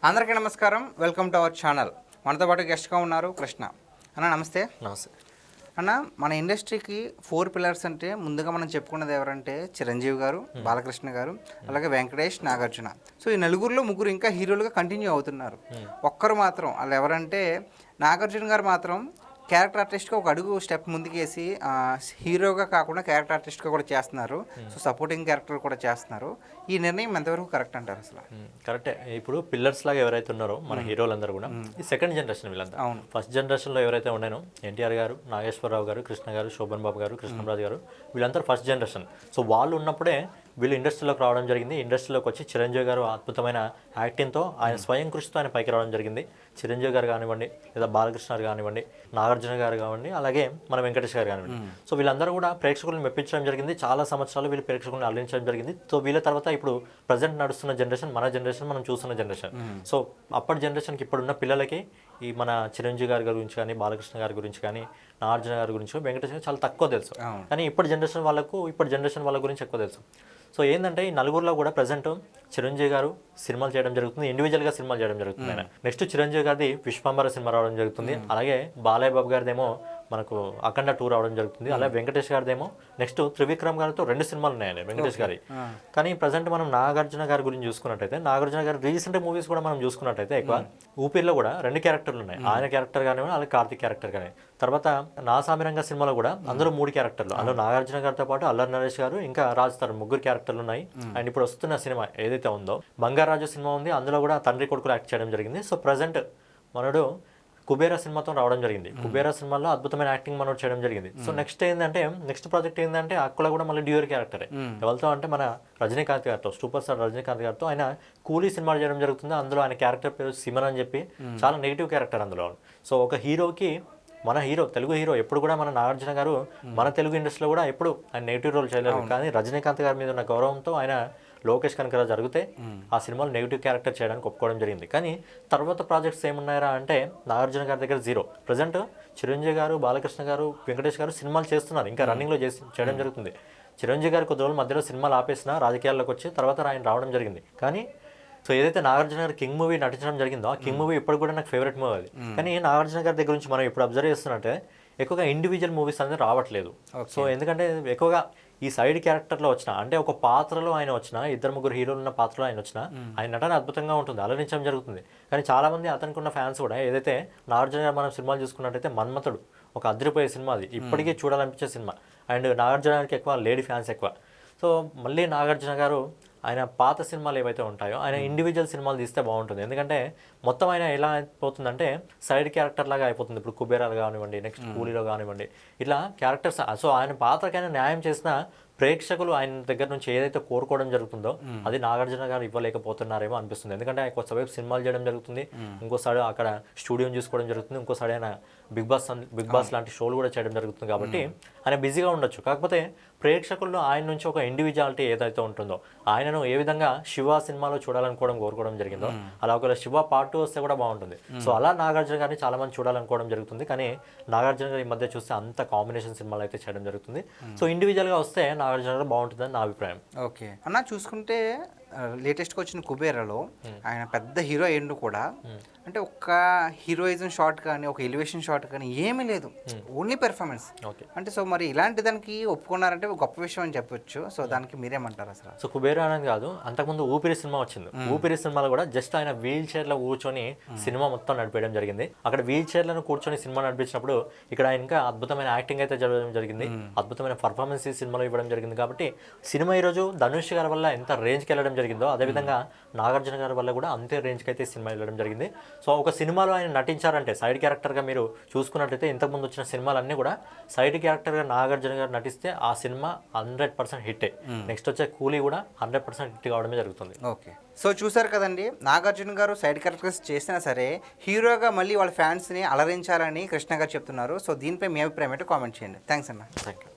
అందరికీ నమస్కారం. Welcome to our channel. మనతో పాటు గెస్ట్గా ఉన్నారు కృష్ణ అన్న. నమస్తే. నమస్తే అన్న, మన ఇండస్ట్రీకి 4 పిల్లర్స్ అంటే ముందుగా మనం చెప్పుకున్నది ఎవరంటే చిరంజీవి గారు, బాలకృష్ణ గారు, అలాగే వెంకటేష్, నాగార్జున. సో ఈ నలుగురిలో ముగ్గురు ఇంకా హీరోలుగా కంటిన్యూ అవుతున్నారు. ఒక్కరు మాత్రం వాళ్ళు ఎవరంటే నాగార్జున గారు మాత్రం క్యారెక్టర్ ఆర్టిస్ట్గా ఒక అడుగు స్టెప్ ముందుకేసి హీరోగా కాకుండా క్యారెక్టర్ ఆర్టిస్ట్గా కూడా చేస్తున్నారు. సో సపోర్టింగ్ క్యారెక్టర్ కూడా చేస్తున్నారు. ఈ నిర్ణయం ఎంతవరకు కరెక్ట్ అంటారు అసలు? కరెక్టే. ఇప్పుడు పిల్లర్స్ లాగా ఎవరైతే ఉన్నారో మన హీరోలందరూ కూడా ఈ సెకండ్ జనరేషన్ వీళ్ళంతా. అవును. ఫస్ట్ జనరేషన్లో ఎవరైతే ఉన్నానో ఎన్టీఆర్ గారు, నాగేశ్వరరావు గారు, కృష్ణ గారు, శోభన్ బాబు గారు, కృష్ణరాజు గారు, వీళ్ళందరూ ఫస్ట్ జనరేషన్. సో వాళ్ళు ఉన్నప్పుడే వీళ్ళు ఇండస్ట్రీలోకి రావడం జరిగింది. ఇండస్ట్రీలోకి వచ్చి చిరంజీవి గారు అద్భుతమైన యాక్టింగ్తో ఆయన స్వయం కృషితో ఆయన పైకి రావడం జరిగింది. చిరంజీవి గారు కానివ్వండి, లేదా బాలకృష్ణ గారు కానివ్వండి, నాగార్జున గారు కానివ్వండి, అలాగే మన వెంకటేష్ గారు కానివ్వండి. సో వీళ్ళందరూ కూడా ప్రేక్షకులను మెప్పించడం జరిగింది. చాలా సంవత్సరాలు వీళ్ళు ప్రేక్షకులను అలరించడం జరిగింది. సో వీళ్ళ తర్వాత ఇప్పుడు ప్రజెంట్ నడుస్తున్న జనరేషన్, మన జనరేషన్, మనం చూస్తున్న జనరేషన్. సో అప్పటి జనరేషన్కి ఇప్పుడున్న పిల్లలకి ఈ మన చిరంజీవి గారి గురించి కానీ, బాలకృష్ణ గారి గురించి కానీ, నాగార్జున గారి గురించి, వెంకటేష్ గారు చాలా తక్కువ తెలుసు. కానీ ఇప్పటి జనరేషన్ వాళ్ళ గురించి ఎక్కువ తెలుసు. సో ఏంటంటే ఈ నలుగురిలో కూడా ప్రజెంట్ చిరంజీవి గారు సినిమాలు చేయడం జరుగుతుంది, ఇండివిజువల్గా సినిమాలు చేయడం జరుగుతుంది. ఆయన నెక్స్ట్ చిరంజీవి గారిది విశ్వంబర సినిమా రావడం జరుగుతుంది. అలాగే బాలయ్య బాబు గారిదేమో మనకు అఖండ 2 రావడం జరుగుతుంది. అలాగే వెంకటేష్ గారిదేమో నెక్స్ట్ త్రివిక్రమ్ గారితో 2 సినిమాలు ఉన్నాయండి వెంకటేష్ గారి. కానీ ప్రజెంట్ మనం నాగార్జున గారి గురించి చూసుకున్నట్టయితే, నాగార్జున గారి రీసెంట్ మూవీస్ కూడా మనం చూసుకున్నట్టయితే ఎక్కువ ఊపిరిలో కూడా 2 క్యారెక్టర్లు ఉన్నాయి. ఆయన క్యారెక్టర్ కానివ్వండి, అలాగే కార్తిక్ క్యారెక్టర్ కానీ. తర్వాత నా సామిరంగ సినిమాలో కూడా అందులో 3 క్యారెక్టర్లు, అందులో నాగార్జున గారితో పాటు అల్లరి నరేష్ గారు, ఇంకా రాజ్ తరుణ్, 3 క్యారెక్టర్లు ఉన్నాయి. అండ్ ఇప్పుడు వస్తున్న సినిమా ఏదైతే ఉందో బంగారాజు సినిమా ఉంది, అందులో కూడా తండ్రి కొడుకులు యాక్ట్ చేయడం జరిగింది. సో ప్రజెంట్ మనడు కుబేరా సినిమాతో రావడం జరిగింది. కుబేరా సినిమాలో అద్భుతమైన యాక్టింగ్ మనోడు చేయడం జరిగింది. సో నెక్స్ట్ ప్రాజెక్ట్ ఏంటంటే అక్కడ కూడా మళ్ళీ డ్యూయర్ క్యారెక్టరే. ఎవరితో అంటే మన రజనీకాంత్ గారితో, సూపర్ స్టార్ రజనీకాంత్ గారితో ఆయన కూలీ సినిమాలు చేయడం జరుగుతుంది. అందులో ఆయన క్యారెక్టర్ పేరు సిమన్ అని చెప్పి చాలా నెగిటివ్ క్యారెక్టర్ అందులో. సో ఒక హీరోకి మన హీరో, తెలుగు హీరో ఎప్పుడు కూడా మన నాగార్జున గారు మన తెలుగు ఇండస్ట్రీలో కూడా ఎప్పుడు ఆయన నెగిటివ్ రోల్ చేయలేదు. కానీ రజనీకాంత్ గారి మీద ఉన్న గౌరవంతో ఆయన లోకేష్ కనకరా జరిగితే ఆ సినిమాలో నెగిటివ్ క్యారెక్టర్ చేయడానికి ఒప్పుకోవడం జరిగింది. కానీ తర్వాత ప్రాజెక్ట్స్ ఏమున్నాయా అంటే నాగార్జున గారి దగ్గర 0. ప్రజెంట్ చిరంజీవి గారు, బాలకృష్ణ గారు, వెంకటేష్ గారు సినిమాలు చేస్తున్నారు, ఇంకా రన్నింగ్లో చేయడం జరుగుతుంది. చిరంజీవి గారు కొద్ది రోజుల మధ్యలో సినిమాలు ఆపేసిన రాజకీయాల్లోకి వచ్చి తర్వాత ఆయన రావడం జరిగింది. కానీ సో ఏదైతే నాగార్జున గారు కింగ్ మూవీ నటించడం జరిగిందో ఆ కింగ్ మూవీ ఇప్పుడు కూడా నాకు ఫేవరెట్ మూవీ అది. కానీ నాగార్జున గారి దగ్గర నుంచి మనం ఇప్పుడు అబ్జర్వ్ చేస్తున్నట్టే ఎక్కువగా ఇండివిజువల్ మూవీస్ అనేది రావట్లేదు. సో ఎందుకంటే ఎక్కువగా ఈ సైడ్ క్యారెక్టర్లో వచ్చిన, అంటే ఒక పాత్రలో ఆయన వచ్చిన, 2-3 హీరోలు ఉన్న పాత్రలో ఆయన వచ్చిన, ఆయన నటన అద్భుతంగా ఉంటుంది, అలరించడం జరుగుతుంది. కానీ చాలామంది అతనికి ఉన్న ఫ్యాన్స్ కూడా ఏదైతే నాగార్జున గారు మనం సినిమాలు చూసుకున్నట్టయితే మన్మథుడు ఒక అదిరిపోయే సినిమా, అది ఇప్పటికీ చూడాలనిపించే సినిమా. అండ్ నాగార్జున గారికి ఎక్కువ లేడీ ఫ్యాన్స్ ఎక్కువ. సో మళ్ళీ నాగార్జున గారు ఆయన పాత సినిమాలు ఏవైతే ఉంటాయో ఆయన ఇండివిజువల్ సినిమాలు తీస్తే బాగుంటుంది. ఎందుకంటే మొత్తం ఆయన ఎలా అయిపోతుందంటే సైడ్ క్యారెక్టర్ లాగా అయిపోతుంది. ఇప్పుడు కుబేరాలు కానివ్వండి, నెక్స్ట్ కూలీలో కానివ్వండి, ఇట్లా క్యారెక్టర్స్. సో ఆయన పాత్రకైనా న్యాయం చేసిన ప్రేక్షకులు ఆయన దగ్గర నుంచి ఏదైతే కోరుకోవడం జరుగుతుందో అది నాగార్జున గారు ఇవ్వలేకపోతున్నారేమో అనిపిస్తుంది. ఎందుకంటే ఆయన కొత్తవైపు సినిమాలు చేయడం జరుగుతుంది, ఇంకోసారి అక్కడ స్టూడియోని చూసుకోవడం జరుగుతుంది, ఇంకోసారి ఆయన బిగ్ బాస్ లాంటి షోలు కూడా చేయడం జరుగుతుంది. కాబట్టి ఆయన బిజీగా ఉండొచ్చు. కాకపోతే ప్రేక్షకుల్లో ఆయన నుంచి ఒక ఇండివిజువాలిటీ ఏదైతే ఉంటుందో, ఆయనను ఏ విధంగా శివ సినిమాలో కోరుకోవడం జరిగిందో అలా ఒకవేళ శివ పార్ట్ 2 వస్తే కూడా బాగుంటుంది. సో అలా నాగార్జున గారిని చాలా మంది చూడాలనుకోవడం జరుగుతుంది. కానీ నాగార్జున గారి ఈ మధ్య చూస్తే అంత కాంబినేషన్ సినిమాలు అయితే చేయడం జరుగుతుంది. సో ఇండివిజువల్గా వస్తే నాగార్జున గారు బాగుంటుందని నా అభిప్రాయం. ఓకే అన్న, చూసుకుంటే లేటెస్ట్గా వచ్చిన కుబేరాలో ఆయన పెద్ద హీరో అయ్యిండు కూడా, అంటే ఒక్క హీరోయిజం షాట్ కానీ ఒక ఎలివేషన్ షాట్ కానీ ఏమీ లేదు, ఓన్లీ పెర్ఫార్మెన్స్. అంటే సో మరి ఇలాంటి దానికి ఒప్పుకున్నారంటే గొప్ప విషయం అని చెప్పొచ్చు. సో దానికి మీరేమంటారు అసలు? సో కుబేరా అనేది కాదు, అంతకుముందు ఊపిరి సినిమా వచ్చింది. ఊపిరి సినిమాలో కూడా జస్ట్ ఆయన వీల్ చైర్లో కూర్చొని సినిమా మొత్తం నడిపేయడం జరిగింది. అక్కడ వీల్ చైర్లను కూర్చొని సినిమా నడిపించినప్పుడు ఇక్కడ ఆయన ఇంకా అద్భుతమైన యాక్టింగ్ అయితే జరగడం జరిగింది, అద్భుతమైన పర్ఫార్మెన్స్ ఈ సినిమాలో ఇవ్వడం జరిగింది. కాబట్టి సినిమా ఈరోజు ధనుష్ గారి వల్ల ఎంత రేంజ్కి వెళ్ళడం జరిగిందో అదేవిధంగా నాగార్జున గారి వల్ల కూడా అంతే రేంజ్కి అయితే సినిమా వెళ్ళడం జరిగింది. సో ఒక సినిమాలో ఆయన నటించారంటే సైడ్ క్యారెక్టర్గా మీరు చూసుకున్నట్లయితే ఇంతకుముందు వచ్చిన సినిమాలన్నీ కూడా సైడ్ క్యారెక్టర్గా నాగార్జున గారు నటిస్తే ఆ సినిమా 100% హిట్టే. నెక్స్ట్ వచ్చే కూలీ కూడా 100% హిట్ కావడమే జరుగుతుంది. ఓకే, సో చూసారు కదండి, నాగార్జున గారు సైడ్ క్యారెక్టర్స్ చేసినా సరే హీరోగా మళ్ళీ వాళ్ళ ఫ్యాన్స్ని అలరించాలని కృష్ణ గారు చెప్తున్నారు. సో దీనిపై మీ అభిప్రాయం ఏంటో కామెంట్ చేయండి. థ్యాంక్స్ అన్న. Thank you.